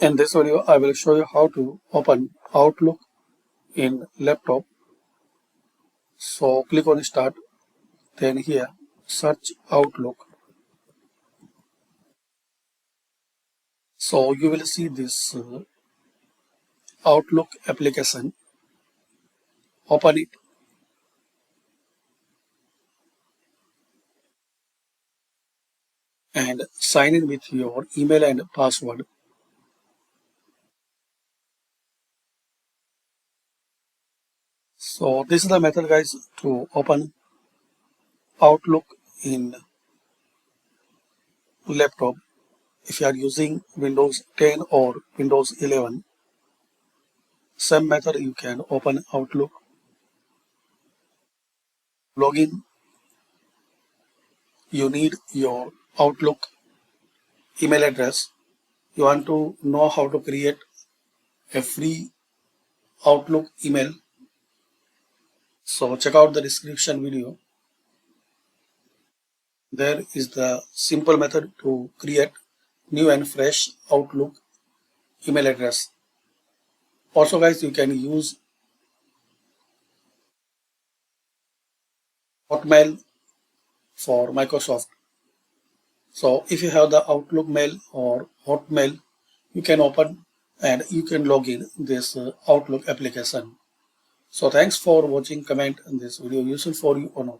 In this video, I will show you how to open Outlook in laptop. So click on Start, then here search Outlook. So you will see this Outlook application. Open it. And sign in with your email and password. So this is the method, guys, to open Outlook in laptop. If you are using Windows 10 or Windows 11, same method you can open Outlook. Login. You need your Outlook email address. You want to know how to create a free Outlook email. So check out the description video. There is the simple method to create new and fresh Outlook email address. Also, guys, you can use Hotmail for Microsoft. So if you have the Outlook mail or Hotmail, you can open and you can log in this Outlook application. So thanks for watching. Comment on this video useful for you or not.